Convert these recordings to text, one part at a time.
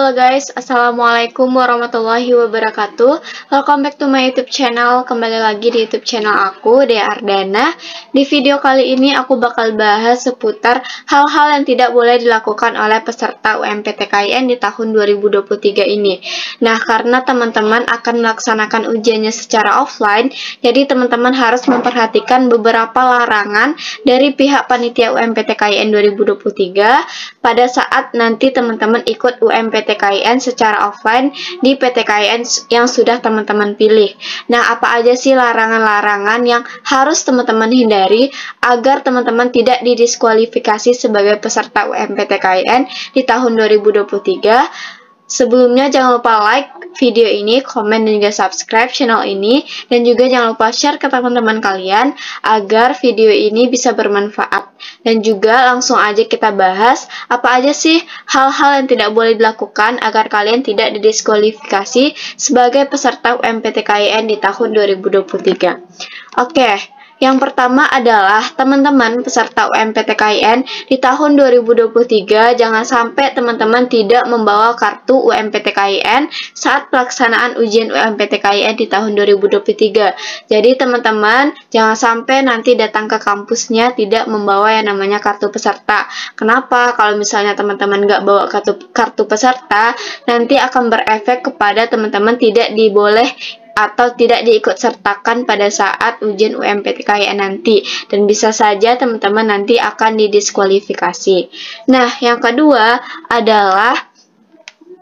Halo guys, Assalamualaikum warahmatullahi wabarakatuh. Welcome back to my YouTube channel. Kembali lagi di YouTube channel aku, Dea Ardana. Di video kali ini aku bakal bahas seputar hal-hal yang tidak boleh dilakukan oleh peserta UMPTKIN di tahun 2023 ini. Nah, karena teman-teman akan melaksanakan ujiannya secara offline, jadi teman-teman harus memperhatikan beberapa larangan dari pihak panitia UMPTKIN 2023 pada saat nanti teman-teman ikut UMPTKIN secara offline di PTKIN yang sudah teman-teman pilih. Nah, apa aja sih larangan-larangan yang harus teman-teman hindari agar teman-teman tidak didiskualifikasi sebagai peserta UMPTKIN di tahun 2023? Sebelumnya jangan lupa like video ini, komen, dan juga subscribe channel ini, dan juga jangan lupa share ke teman-teman kalian agar video ini bisa bermanfaat. Dan juga langsung aja kita bahas apa aja sih hal-hal yang tidak boleh dilakukan agar kalian tidak didiskualifikasi sebagai peserta UMPTKIN di tahun 2023. Oke. Yang pertama adalah teman-teman peserta UMPTKIN di tahun 2023 jangan sampai teman-teman tidak membawa kartu UMPTKIN saat pelaksanaan ujian UMPTKIN di tahun 2023. Jadi teman-teman jangan sampai nanti datang ke kampusnya tidak membawa yang namanya kartu peserta. Kenapa? Kalau misalnya teman-teman nggak bawa kartu peserta, nanti akan berefek kepada teman-teman tidak diboleh atau tidak diikut sertakan pada saat ujian UMPTKIN nanti, dan bisa saja teman-teman nanti akan didiskualifikasi. Nah, yang kedua adalah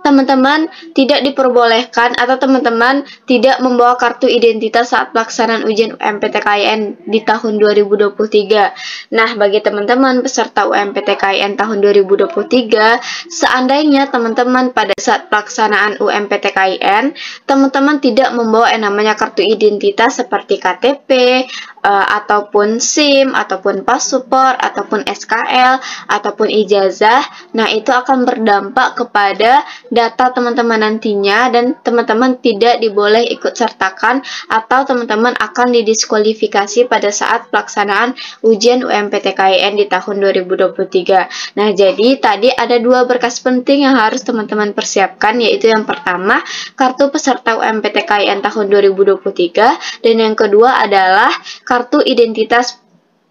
teman-teman tidak diperbolehkan atau teman-teman tidak membawa kartu identitas saat pelaksanaan ujian UMPTKIN di tahun 2023. Nah, bagi teman-teman peserta UMPTKIN tahun 2023, seandainya teman-teman pada saat pelaksanaan UMPTKIN, teman-teman tidak membawa yang namanya kartu identitas seperti KTP, ataupun SIM, ataupun paspor, ataupun SKL, ataupun ijazah, nah itu akan berdampak kepada data teman-teman nantinya, dan teman-teman tidak diboleh ikut sertakan atau teman-teman akan didiskualifikasi pada saat pelaksanaan ujian UMPTKIN di tahun 2023. Nah, jadi tadi ada dua berkas penting yang harus teman-teman persiapkan, yaitu yang pertama kartu peserta UMPTKIN tahun 2023, dan yang kedua adalah kartu identitas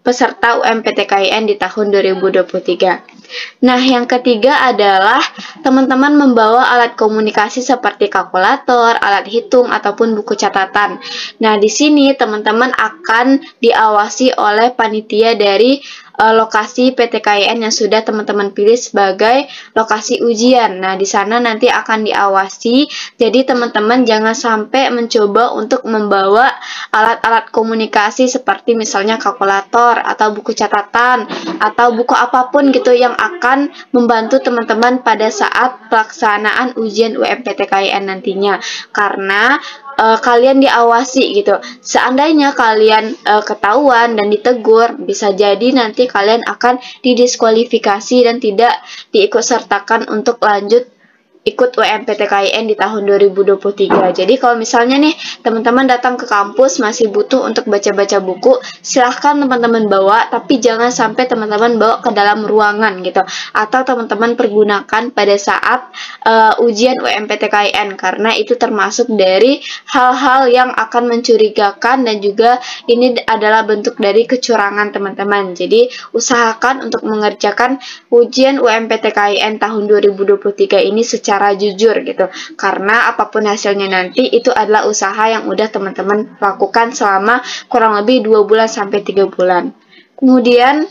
peserta UMPTKIN di tahun 2023. Nah, yang ketiga adalah teman-teman membawa alat komunikasi seperti kalkulator, alat hitung, ataupun buku catatan. Nah, di sini teman-teman akan diawasi oleh panitia dari lokasi PTKIN yang sudah teman-teman pilih sebagai lokasi ujian. Nah, di sana nanti akan diawasi. Jadi teman-teman jangan sampai mencoba untuk membawa alat-alat komunikasi seperti misalnya kalkulator atau buku catatan atau buku apapun gitu yang akan membantu teman-teman pada saat pelaksanaan ujian UMPTKIN nantinya. Karena kalian diawasi gitu. Seandainya kalian ketahuan dan ditegur, bisa jadi nanti kalian akan didiskualifikasi dan tidak diikut sertakan untuk lanjut ikut UMPTKIN di tahun 2023. Jadi kalau misalnya nih teman-teman datang ke kampus masih butuh untuk baca-baca buku, silahkan teman-teman bawa, tapi jangan sampai teman-teman bawa ke dalam ruangan gitu, atau teman-teman pergunakan pada saat ujian UMPTKIN, karena itu termasuk dari hal-hal yang akan mencurigakan dan juga ini adalah bentuk dari kecurangan teman-teman. Jadi usahakan untuk mengerjakan ujian UMPTKIN tahun 2023 ini secara jujur gitu, karena apapun hasilnya nanti itu adalah usaha yang udah teman-teman lakukan selama kurang lebih 2 bulan sampai 3 bulan. Kemudian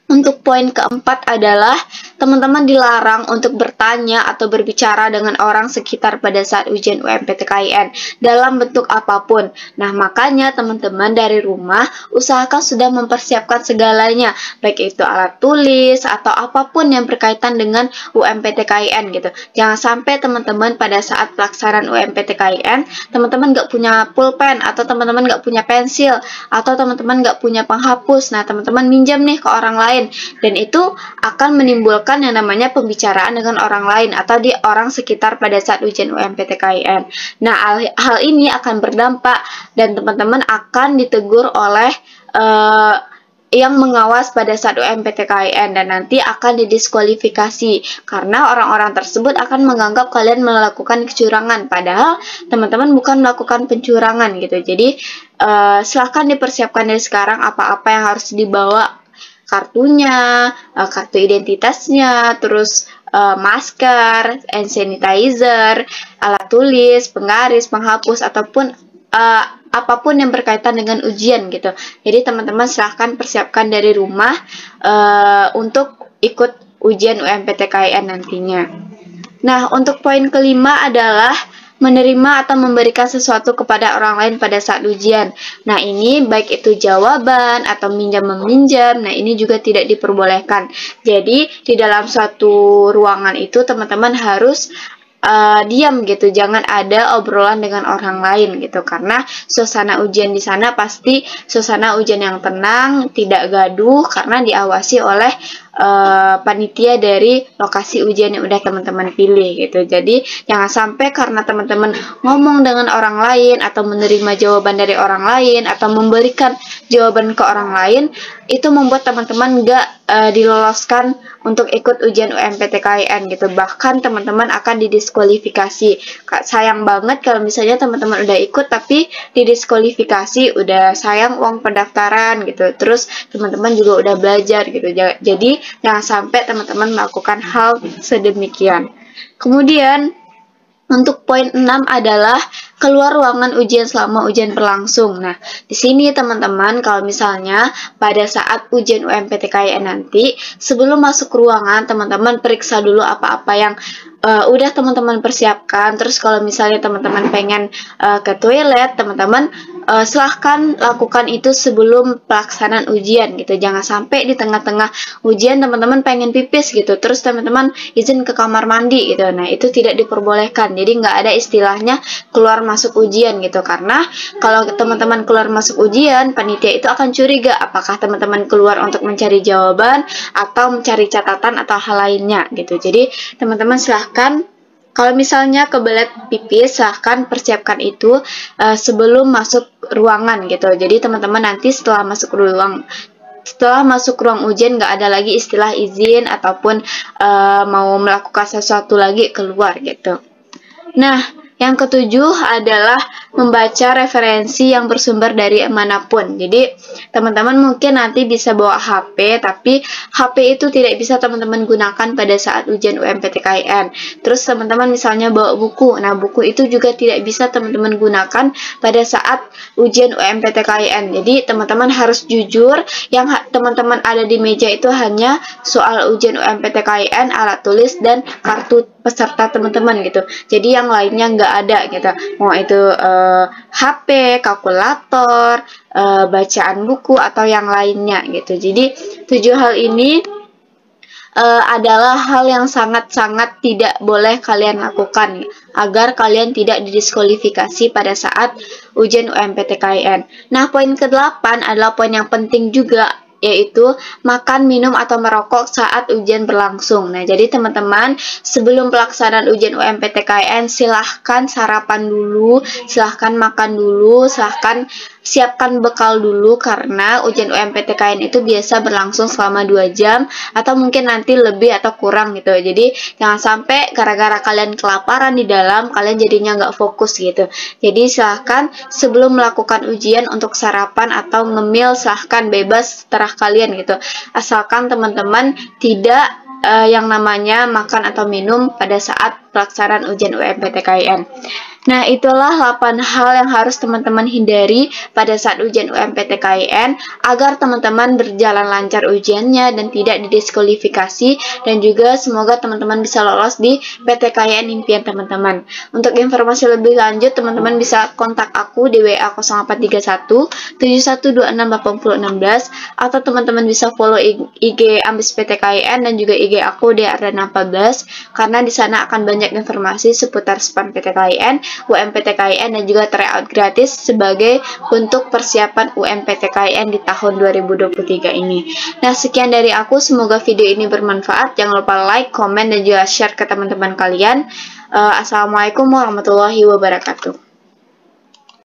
untuk poin keempat adalah teman-teman dilarang untuk bertanya atau berbicara dengan orang sekitar pada saat ujian UMPTKIN dalam bentuk apapun. Nah, makanya teman-teman dari rumah usahakan sudah mempersiapkan segalanya, baik itu alat tulis atau apapun yang berkaitan dengan UMPTKIN gitu. Jangan sampai teman-teman pada saat pelaksanaan UMPTKIN, teman-teman nggak punya pulpen atau teman-teman nggak punya pensil atau teman-teman nggak punya penghapus. Nah, teman-teman minjam nih ke orang lain, dan itu akan menimbulkan yang namanya pembicaraan dengan orang lain atau di orang sekitar pada saat ujian UMPTKIN. Nah, hal ini akan berdampak dan teman-teman akan ditegur oleh yang mengawas pada saat UMPTKIN dan nanti akan didiskualifikasi karena orang-orang tersebut akan menganggap kalian melakukan kecurangan padahal teman-teman bukan melakukan pencurangan gitu. Jadi silahkan dipersiapkan dari sekarang apa-apa yang harus dibawa, kartunya, kartu identitasnya, terus masker, hand sanitizer, alat tulis, penggaris, penghapus ataupun apapun yang berkaitan dengan ujian gitu. Jadi teman-teman silahkan persiapkan dari rumah untuk ikut ujian UMPTKIN nantinya. Nah, untuk poin kelima adalah menerima atau memberikan sesuatu kepada orang lain pada saat ujian. Nah, ini baik itu jawaban atau minjam-meminjam, nah ini juga tidak diperbolehkan. Jadi, di dalam suatu ruangan itu teman-teman harus diam gitu, jangan ada obrolan dengan orang lain gitu, karena suasana ujian di sana pasti suasana ujian yang tenang, tidak gaduh karena diawasi oleh panitia dari lokasi ujian yang udah teman-teman pilih gitu. Jadi jangan sampai karena teman-teman ngomong dengan orang lain atau menerima jawaban dari orang lain atau memberikan jawaban ke orang lain itu membuat teman-teman nggak diloloskan untuk ikut ujian UMPTKIN gitu. Bahkan teman-teman akan didiskualifikasi. Sayang banget kalau misalnya teman-teman udah ikut tapi didiskualifikasi, udah sayang uang pendaftaran gitu. Terus teman-teman juga udah belajar gitu. Jadi jangan sampai teman-teman melakukan hal sedemikian. Kemudian untuk poin 6 adalah keluar ruangan ujian selama ujian berlangsung. Nah, di sini teman-teman kalau misalnya pada saat ujian UMPTKIN nanti, sebelum masuk ruangan, teman-teman periksa dulu apa-apa yang udah teman-teman persiapkan. Terus kalau misalnya teman-teman pengen ke toilet, teman-teman silahkan lakukan itu sebelum pelaksanaan ujian gitu. Jangan sampai di tengah-tengah ujian teman-teman pengen pipis gitu, terus teman-teman izin ke kamar mandi gitu. Nah, itu tidak diperbolehkan. Jadi nggak ada istilahnya keluar masuk ujian gitu, karena kalau teman-teman keluar masuk ujian, panitia itu akan curiga apakah teman-teman keluar untuk mencari jawaban atau mencari catatan atau hal lainnya gitu. Jadi teman-teman silahkan kalau misalnya kebelet pipis, silahkan persiapkan itu sebelum masuk ruangan gitu. Jadi teman-teman nanti setelah masuk ruang ujian nggak ada lagi istilah izin ataupun mau melakukan sesuatu lagi keluar gitu. Nah, yang ketujuh adalah membaca referensi yang bersumber dari manapun. Jadi, teman-teman mungkin nanti bisa bawa HP, tapi HP itu tidak bisa teman-teman gunakan pada saat ujian UMPTKIN. Terus teman-teman misalnya bawa buku. Nah, buku itu juga tidak bisa teman-teman gunakan pada saat ujian UMPTKIN. Jadi, teman-teman harus jujur, yang teman-teman ada di meja itu hanya soal ujian UMPTKIN, alat tulis, dan kartu peserta teman-teman gitu. Jadi yang lainnya nggak ada gitu. Mau itu HP, kalkulator, bacaan buku atau yang lainnya gitu. Jadi 7 hal ini adalah hal yang sangat-sangat tidak boleh kalian lakukan agar kalian tidak didiskualifikasi pada saat ujian UMPTKIN. Nah, poin ke-8 adalah poin yang penting juga, yaitu makan, minum, atau merokok saat ujian berlangsung. Nah, jadi teman-teman, sebelum pelaksanaan ujian UMPTKIN, silahkan sarapan dulu, silahkan makan dulu, silahkan siapkan bekal dulu, karena ujian UMPTKIN itu biasa berlangsung selama 2 jam, atau mungkin nanti lebih atau kurang gitu. Jadi, jangan sampai gara-gara kalian kelaparan di dalam, kalian jadinya nggak fokus gitu. Jadi, silahkan sebelum melakukan ujian untuk sarapan atau ngemil, silahkan bebas terah kalian gitu, asalkan teman-teman tidak yang namanya makan atau minum pada saat pelaksanaan ujian UMPTKIN. Nah, itulah 8 hal yang harus teman-teman hindari pada saat ujian UMPTKIN agar teman-teman berjalan lancar ujiannya dan tidak didiskualifikasi, dan juga semoga teman-teman bisa lolos di PTKIN impian teman-teman. Untuk informasi lebih lanjut, teman-teman bisa kontak aku di WA 0831 71268016, atau teman-teman bisa follow IG Ambis PTKIN dan juga IG aku di Ardana 14, karena di sana akan banyak informasi seputar SPAN PTKIN, UMPTKIN, dan juga tryout gratis sebagai bentuk persiapan UMPTKIN di tahun 2023 ini. Nah, sekian dari aku, semoga video ini bermanfaat. Jangan lupa like, komen, dan juga share ke teman-teman kalian. Assalamualaikum warahmatullahi wabarakatuh.